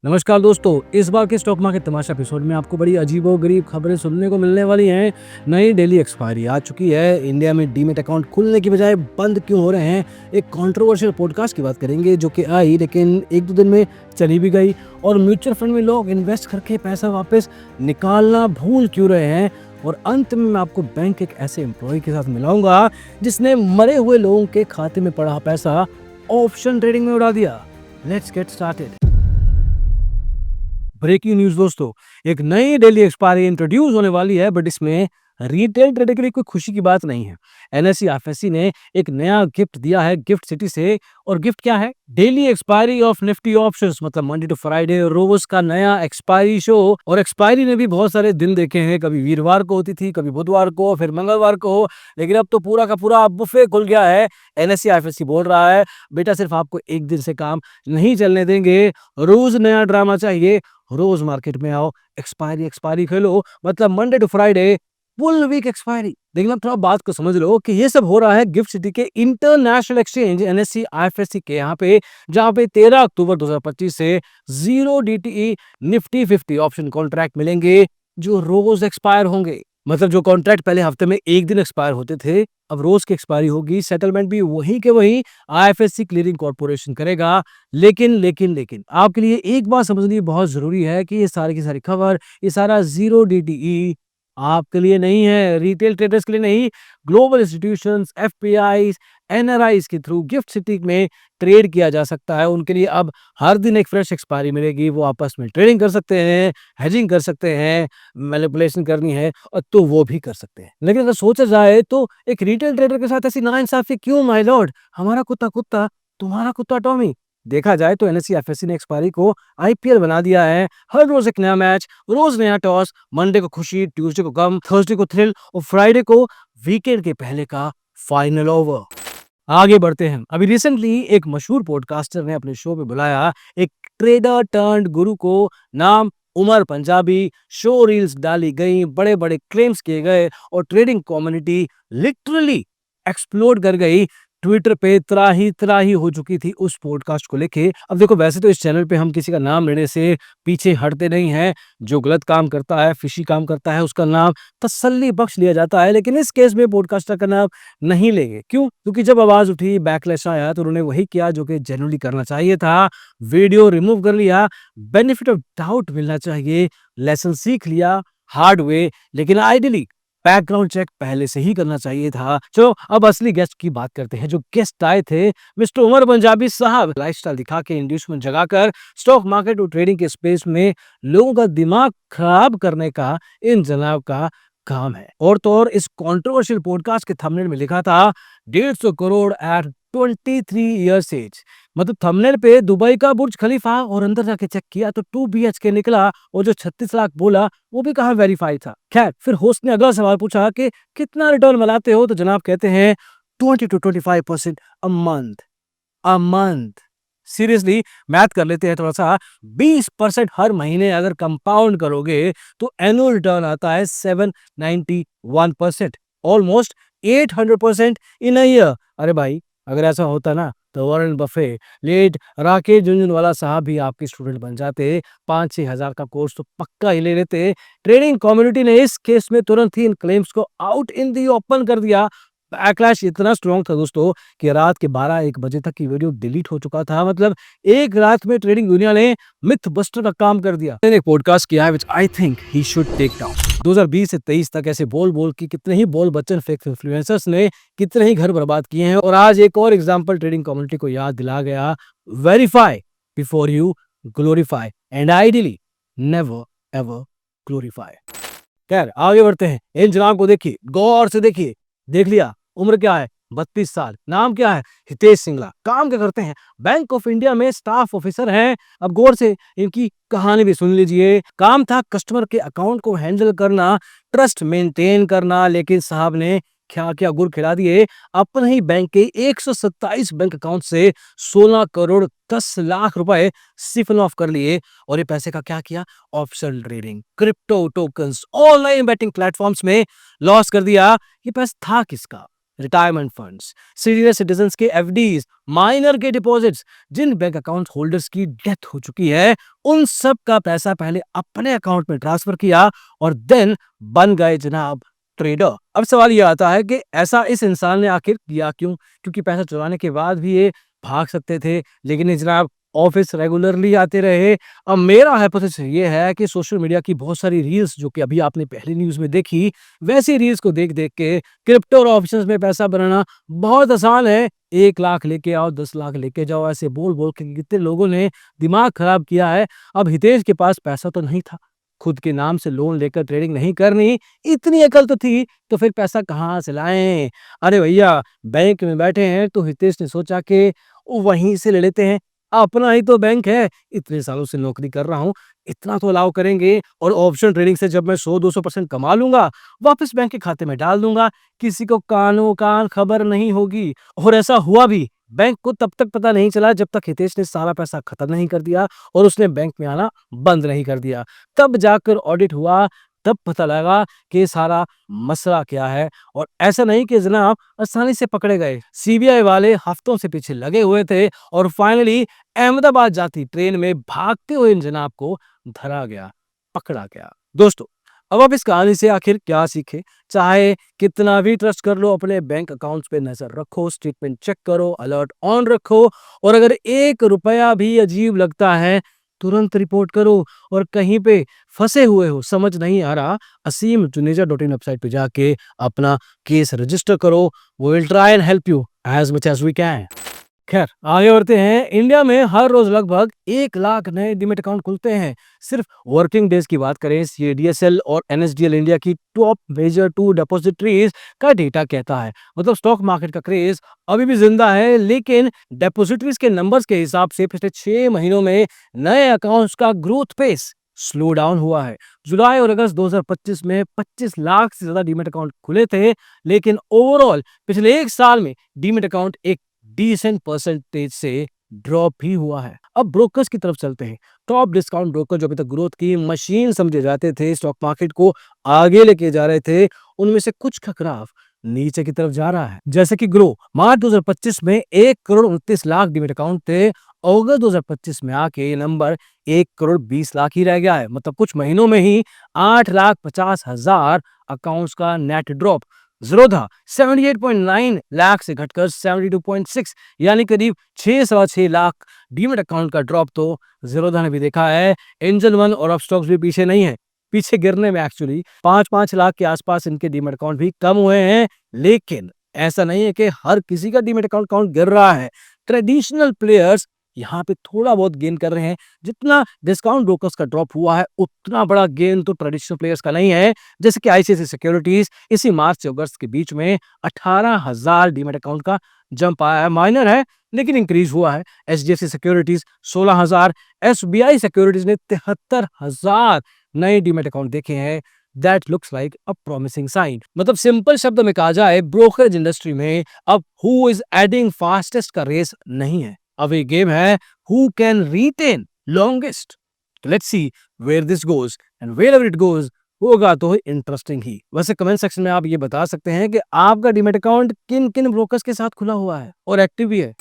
नमस्कार दोस्तों, इस बार के स्टॉक मार्केट तमाशा एपिसोड में आपको बड़ी अजीबो-गरीब खबरें सुनने को मिलने वाली हैं। नई डेली एक्सपायरी आ चुकी है। इंडिया में डीमैट अकाउंट खुलने की बजाय बंद क्यों हो रहे हैं? एक कंट्रोवर्शियल पॉडकास्ट की बात करेंगे जो कि आई लेकिन 1-2 दिन में चली भी गई। और म्यूचुअल फंड में लोग इन्वेस्ट करके पैसा वापस निकालना भूल क्यों रहे हैं? और अंत में मैं आपको बैंक के एक ऐसे एम्प्लॉय के साथ मिलाऊंगा जिसने मरे हुए लोगों के खाते में पड़ा पैसा ऑप्शन ट्रेडिंग में उड़ा दिया। Let's get started. Breaking news दोस्तों, एक नई डेली एक्सपायरी इंट्रोड्यूस होने वाली है, बट इसमें रिटेल ट्रेडर के लिए कोई खुशी की बात नहीं है। एनएसई आईएफएससी ने एक नया गिफ्ट दिया है गिफ्ट सिटी से। और गिफ्ट क्या है? Daily expiry of Nifty options, मतलब मंडे टू फ्राइडे रोज का नया एक्सपायरी शो। और एक्सपायरी ने भी बहुत सारे दिन देखे हैं, कभी वीरवार को होती थी, कभी बुधवार को, फिर मंगलवार को, लेकिन अब तो पूरा का पूरा बुफे खुल गया है। एनएसई आईएफएससी बोल रहा है, बेटा सिर्फ आपको एक दिन से काम नहीं चलने देंगे, रोज नया ड्रामा चाहिए। रोज मार्केट में आओ, एक्सपायरी एक्सपायरी खेलो, मतलब Monday to Friday full week expiry. लेकिन अब थोड़ा बात को समझ लो कि ये सब हो रहा है गिफ्ट सिटी के इंटरनेशनल एक्सचेंज एनएससी आईएफएससी के यहाँ पे, जहाँ पे 13 अक्टूबर 2025 से 0 डीटीई निफ्टी 50 ऑप्शन कॉन्ट्रैक्ट मिलेंगे जो रोज एक्सपायर होंगे। मतलब जो कॉन्ट्रैक्ट पहले हफ्ते में एक दिन एक्सपायर होते थे, अब रोज की एक्सपायरी होगी। सेटलमेंट भी वही के वही आईएफएससी क्लियरिंग कॉर्पोरेशन करेगा। लेकिन आपके लिए एक बात समझनी बहुत जरूरी है कि ये सारी की सारी खबर, ये सारा 0 डीटीई आपके लिए नहीं है, रिटेल ट्रेडर्स के लिए नहीं। ग्लोबल इंस्टीट्यूशंस, एफपीआईज, एनआरआईज के थ्रू गिफ्ट सिटी में ट्रेड किया जा सकता है। उनके लिए अब हर दिन एक फ्रेश एक्सपायरी मिलेगी। वो आपस में ट्रेडिंग कर सकते हैं, हेजिंग कर सकते हैं, मैनिपुलेशन करनी है और तो वो भी कर सकते हैं। लेकिन अगर सोचा जाए तो एक रिटेल ट्रेडर के साथ ऐसी नाइंसाफी क्यों माय लॉर्ड? हमारा कुत्ता कुत्ता, तुम्हारा कुत्ता टॉमी। देखा जाए तो एनएससी एफएससी ने एक्सपायरी को आईपीएल बना दिया है। हर रोज एक नया मैच, रोज नया टॉस। मंडे को खुशी, ट्यूसडे को गम, थर्सडे को थ्रिल और फ्राइडे को वीकेंड के पहले का फाइनल ओवर। आगे बढ़ते हैं। अभी रिसेंटली एक मशहूर पॉडकास्टर ने अपने शो पे बुलाया एक ट्रेडर टर्न्ड गुरु को, नाम उमर पंजाबी। शो रील्स डाली गई, बड़े बड़े क्लेम्स किए गए और ट्रेडिंग कम्युनिटी लिटरली एक्सप्लोड कर गई। ट्विटर पे त्राही त्राही हो चुकी थी उस पॉडकास्ट को लेके। अब देखो, वैसे तो इस चैनल पे हम किसी का नाम लेने से पीछे हटते नहीं हैं। जो गलत काम करता है, फिशी काम करता है, उसका नाम तसल्ली बख्श लिया जाता है। लेकिन इस केस में पॉडकास्टर का नाम नहीं लेंगे। क्यों? क्योंकि जब आवाज उठी, बैकलैश आया, तो उन्होंने वही किया जो कि जेन्युइनली करना चाहिए था। वीडियो रिमूव कर लिया, बेनिफिट ऑफ डाउट मिलना चाहिए, लेसन सीख लिया हार्ड वे। लेकिन आइडियली बैकग्राउंड चेक पहले से ही करना चाहिए था। चलो अब असली गेस्ट की बात करते हैं। जो गेस्ट आए थे, मिस्टर उमर पंजाबी साहब, लाइफस्टाइल दिखा के, इंड्यूसमेंट जगाकर स्टॉक मार्केट और ट्रेडिंग के स्पेस में लोगों का दिमाग खराब करने का इन जनाब का काम है। और तो और इस कंट्रोवर्शियल पॉडकास्ट के थंबनेल में लिखा था 150 करोड़ एट 23 इयर्स एज। मतलब थंबनेल पे दुबई का बुर्ज खलीफा और अंदर जाके चेक किया तो 2 BHK निकला और जो 36 लाख बोला वो भी कहाँ वेरीफाई था। खैर, फिर होस्ट ने अगला सवाल पूछा कि कितना रिटर्न बनाते हो? तो जनाब कहते हैं 20 to 25% a month. A month. Seriously math कर लेते हैं थोड़ा सा। 20% हर महीने अगर कंपाउंड करोगे तो एनुअल रिटर्न आता है 791%, ऑलमोस्ट 800% इन अ ईयर। अरे भाई, अगर ऐसा होता ना तो Warren Buffett, late Rakesh Jhunjhunwala साहब भी आपके स्टूडेंट बन जाते। 5-6 हजार का कोर्स तो पक्का ही ले लेते। ट्रेडिंग कम्युनिटी ने इस केस में तुरंत ही इन क्लेम्स को आउट इन दी ओपन कर दिया। बैकलैश इतना स्ट्रॉन्ग था दोस्तों कि रात के 12-1 बजे तक की वीडियो डिलीट हो चुका था। मतलब एक रात में ट्रेडिंग दुनिया ने मिथ बस्टर का काम कर दिया। मैंने एक पॉडकास्ट किया है which I think he should take down. 2020 से 23 तक ऐसे बोल बोल के कितने ही बोल बच्चन फेक इन्फ्लुएंसर्स ने कितने ही घर बर्बाद किए हैं। और आज एक और एग्जांपल ट्रेडिंग कम्युनिटी को याद दिला गया। Verify before you glorify and ideally never ever glorify. खैर, आगे बढ़ते हैं। इन जनाब को देखिए, गौर से देखिए। देख लिया, उम्र क्या है? 32 साल। नाम क्या है? हितेश सिंगला। काम क्या करते हैं? बैंक ऑफ इंडिया में स्टाफ ऑफिसर हैं। अब गौर से इनकी कहानी भी सुन लीजिए। काम था कस्टमर के अकाउंट को हैंडल करना, ट्रस्ट मेंटेन करना। लेकिन साहब ने क्या क्या गुर खिला दिए। अपने ही बैंक के 127 बैंक अकाउंट से 16 करोड़ 10 लाख रुपए सिफन ऑफ कर लिए। और ये पैसे का क्या किया? Option trading, crypto tokens, online betting platforms में लॉस कर दिया। ये पैसा था किसका? रिटायरमेंट फंड्स, सीनियर सिटीजन्स के एफडीज, माइनर के डिपॉजिट्स, जिन बैंक अकाउंट होल्डर्स की डेथ हो चुकी है, उन सब का पैसा पहले अपने अकाउंट में ट्रांसफर किया और देन बन गए जनाब ट्रेडर। अब सवाल ये आता है कि ऐसा इस इंसान ने आखिर किया क्यों? क्योंकि पैसा चुराने के बाद भी ये भाग सकते थे, लेकिन ये जनाब ऑफिस रेगुलरली आते रहे। अब मेरा हाइपोथेसिस ये है कि सोशल मीडिया की बहुत सारी रील्स जो कि अभी आपने पहली न्यूज़ में देखी, वैसी रील्स को देख-देख के क्रिप्टो और ऑप्शंस में पैसा बनाना बहुत आसान है। 1 लाख लेके आओ, 10 लाख लेके जाओ, ऐसे बोल-बोल के कितने लोगों ने दिमाग खराब किया है। अब हितेश के पास पैसा तो नहीं था, खुद के नाम से लोन लेकर ट्रेडिंग नहीं करनी, इतनी अकल तो थी, तो फिर पैसा कहाँ से लाएँ? अरे भैया, बैंक में बैठे हैं तो हितेश ने सोचा कि वहीं से ले लेते हैं, अपना ही तो बैंक है, इतने सालों से नौकरी कर रहा हूँ, इतना तो अलाउ करेंगे और ऑप्शन ट्रेडिंग से जब मैं 100-200% कमा लूँगा, वापस बैंक के खाते में डाल दूँगा, किसी को कानो-कान खबर नहीं होगी। और ऐसा हुआ भी। बैंक को तब तक पता नहीं चला जब तक हितेश ने सारा पैसा खत्म नहीं कर दिया और उसने बैंक में आना बंद नहीं कर दिया। तब जाकर ऑडिट हुआ, तब पता लगा कि सारा मसला क्या है। और ऐसा नहीं कि जनाब आसानी से पकड़े गए। सीबीआई वाले हफ्तों से पीछे लगे हुए थे और फाइनली अहमदाबाद जाती ट्रेन में भागते हुए इन जनाब को धरा गया, पकड़ा गया। दोस्तों, अब आप इस कहानी से आखिर क्या सीखे? चाहे कितना भी ट्रस्ट कर लो, अपने बैंक अकाउंट्स पे नजर रखो, स्टेटमेंट चेक करो, अलर्ट ऑन रखो और अगर 1 रुपया भी अजीब लगता है, तुरंत रिपोर्ट करो। और कहीं पे फंसे हुए हो, समझ नहीं आ रहा, asimjuneja.in वेबसाइट पे जाके अपना केस रजिस्टर करो। We will try and help you as much as we can. खैर, आगे बढ़ते हैं। इंडिया में हर रोज लगभग 1 लाख नए डीमैट अकाउंट खुलते हैं। सिर्फ वर्किंग डेज की बात करें, सीडीएसएल और एनएसडीएल इंडिया की टॉप मेजर 2 डिपॉजिटरीज का डेटा कहता है। मतलब स्टॉक मार्केट का क्रेज अभी भी जिंदा है, लेकिन डिपॉजिटरीज के नंबर्स के हिसाब से पिछले 6 महीनों में नए अकाउंट्स का ग्रोथ पेस स्लो डाउन हुआ है। जुलाई और अगस्त 2025 में 25 लाख से ज्यादा डीमैट अकाउंट खुले थे, लेकिन ओवरऑल पिछले 1 साल में डीमैट अकाउंट एक डिसेंट परसेंटेज से ड्रॉप भी हुआ है। अब ब्रोकर्स की तरफ चलते हैं। टॉप डिस्काउंट ब्रोकर जो अभी तक ग्रोथ की मशीन समझे जाते थे, स्टॉक मार्केट को आगे लेके जा रहे थे, उनमें से कुछ का ग्राफ नीचे की तरफ जा रहा है। जैसे कि ग्रो, मार्च 2025 में 1 करोड़ 29 लाख डीमैट अकाउंट थे, अगस्त 2025 में आके ये नंबर 1 करोड़ 20 लाख ही रह गया है। मतलब कुछ महीनों में ही 8 लाख 50 हजार अकाउंट्स का नेट ड्रॉप। ज़ीरोधा 78.9 लाख से घटकर 72.6 यानी करीब 6.6 लाख डीमैट अकाउंट का ड्रॉप तो ज़ीरोधा ने भी देखा है। एंजल वन और अपस्टॉक्स भी पीछे नहीं है, पीछे गिरने में एक्चुअली 5-5 लाख के आसपास इनके डीमैट अकाउंट भी कम हुए हैं। लेकिन ऐसा नहीं है कि हर किसी का डीमैट अकाउंट काउंट गिर रहा है। ट्रेडिशनल प्लेयर्स यहाँ पे थोड़ा बहुत गेन कर रहे हैं। जितना डिस्काउंट ब्रोकर्स का ड्रॉप हुआ है, उतना बड़ा गेन तो ट्रेडिशनल प्लेयर्स का नहीं है। जैसे कि आईसीआईसीआई सिक्योरिटीज इसी मार्च से अगस्त के बीच में 18,000 डीमैट अकाउंट का जंप आया है। माइनर है लेकिन इंक्रीज हुआ है। एचडीएफसी सिक्योरिटीज 16,000, एसबीआई सिक्योरिटीज ने 73,000 नए डीमैट अकाउंट देखे हैं। That looks like a promising sign. मतलब सिंपल शब्द में कहा जाए, ब्रोकरेज इंडस्ट्री में अब हु इज एडिंग फास्टेस्ट का रेस नहीं है, अब ये गेम है who can retain longest. Let's see where this goes and where it goes, होगा तो इंटरेस्टिंग ही। वैसे कमेंट सेक्शन में आप ये बता सकते हैं कि आपका डीमैट अकाउंट किन किन ब्रोकर्स के साथ खुला हुआ है और एक्टिव भी है।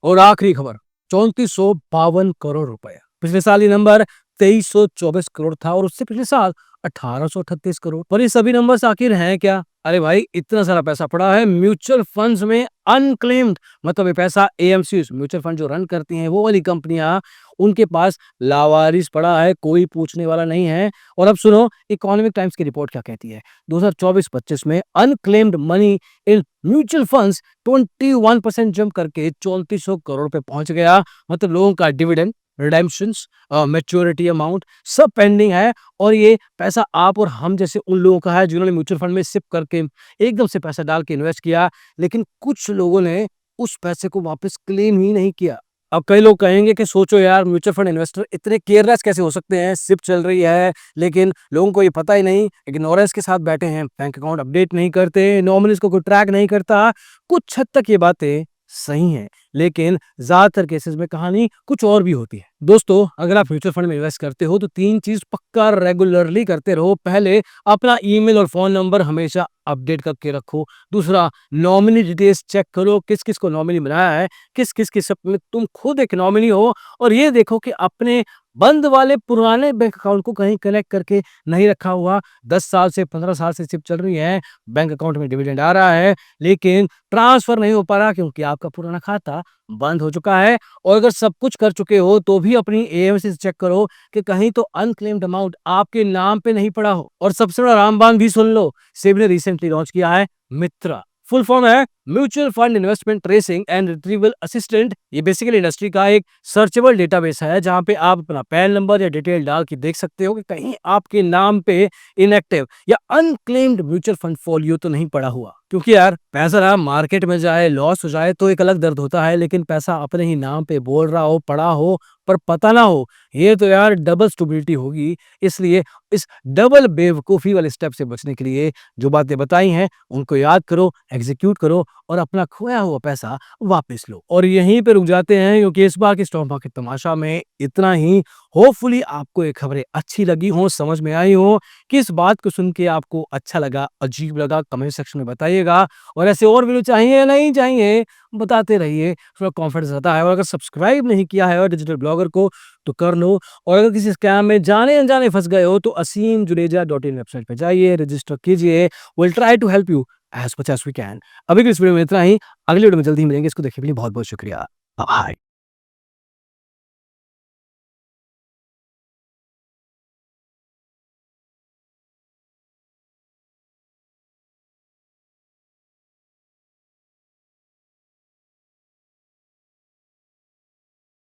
और आखिरी खबर, 3452 करोड़ रुपए। पिछले साल ये नंबर 2324 करोड़ था और उससे पिछले साल 1838 करोड़। पर ये सभी नंबर्स आखिर हैं क्या? अरे भाई, इतना सारा पैसा पड़ा है म्यूचुअल फंड्स में अनक्लेम्ड। मतलब ये पैसा एएमसी म्यूचुअल फंड जो रन करती हैं वो वाली कंपनियां, उनके पास लावारिस पड़ा है, कोई पूछने वाला नहीं है। और अब सुनो इकोनॉमिक टाइम्स की रिपोर्ट क्या कहती है। 2024-25 में unclaimed money in mutual funds 21% jump करके 3400 करोड़ पे पहुंच गया। मतलब लोगों का डिविडेंड, रिडेम्पशंस, मैच्योरिटी अमाउंट सब पेंडिंग है। और ये पैसा आप और हम जैसे उन लोगों का है जिन्होंने म्यूचुअल फंड में सिप करके एकदम से पैसा डाल के इन्वेस्ट किया, लेकिन कुछ लोगों ने उस पैसे को वापस क्लेम ही नहीं किया। अब कई लोग कहेंगे कि सोचो यार, म्यूचुअल फंड इन्वेस्टर इतने केयरलेस कैसे हो सकते हैं, सिप चल रही है लेकिन लोगों को ये पता ही नहीं, इग्नोरेंस के साथ बैठे हैं, बैंक अकाउंट अपडेट नहीं करते, नॉमिनीज को कोई ट्रैक नहीं करता। कुछ हद तक ये बातें सही हैं, लेकिन ज़्यादातर केसेस में कहानी कुछ और भी होती है। दोस्तों, अगर आप म्यूचुअल फंड में इन्वेस्ट करते हो तो 3 चीज़ पक्का रेगुलरली करते रहो। पहले, अपना ईमेल और फ़ोन नंबर हमेशा अपडेट करके रखो। दूसरा, नॉमिनी डिटेल्स चेक करो, किस-किस को नॉमिनी बनाया है, किस-किस के सब में तुम खुद एक नॉमिनी हो, और ये देखो कि अपने बंद वाले पुराने बैंक अकाउंट को कहीं कनेक्ट करके नहीं रखा हुआ। 10 साल से 15 साल से सिप चल रही है, बैंक अकाउंट में डिविडेंड आ रहा है, लेकिन ट्रांसफर नहीं हो पा रहा क्योंकि आपका पुराना खाता बंद हो चुका है। और अगर सब कुछ कर चुके हो तो भी अपनी एएमसी से चेक करो कि कहीं तो अनक्लेम्ड अमाउंट आपके नाम पे नहीं पड़ा हो। और सबसे बड़ा रामबान भी सुन लो, सेबी ने रिसेंटली लॉन्च किया है मित्रा। फुल फॉर्म है mutual fund investment tracing and retrieval assistant. ये बेसिकली इंडस्ट्री का एक सर्चेबल डेटाबेस है जहां पे आप अपना पैन नंबर या डिटेल डाल के देख सकते हो कि कहीं आपके नाम पे इनएक्टिव या अनक्लेम्ड म्यूचुअल फंड फोलियो तो नहीं पड़ा हुआ। क्योंकि यार, पैसा ना मार्केट में जाए, लॉस हो जाए तो एक अलग दर्द होता है, लेकिन पैसा अपने ही नाम पे बोल रहा हो, पड़ा हो, पर पता ना हो, ये तो यार डबल स्टुबिलिटी होगी। इसलिए इस डबल बेवकूफी वाले स्टेप से बचने के लिए जो बातें बताई हैं उनको याद करो, एग्जीक्यूट करो और अपना खोया हुआ पैसा वापस लो। और यहीं पे रुक जाते हैं क्योंकि इस बार की स्टॉक मार्केट तमाशा में इतना ही। होपफुली आपको ये खबरें अच्छी लगी हो, समझ में आई हो। किस बात को सुन के आपको अच्छा लगा, अजीब लगा, कमेंट सेक्शन में बताइएगा। और ऐसे और वीडियो चाहिए या नहीं चाहिए, बताते रहिए, थोड़ा कॉन्फिडेंस आता है। और अगर सब्सक्राइब नहीं किया है और डिजिटल ब्लॉगर को, तो कर लो। और अगर किसी स्कैम में जाने अनजाने फंस गए हो तो asimjuneja.in वेबसाइट पे जाइए, रजिस्टर कीजिए। Will try to help you as much as we can. अभी के इस वीडियो में इतना ही। अगली वीडियो में जल्दी ही मिलेंगे। इसको देखने के लिए बहुत बहुत शुक्रिया। बाय।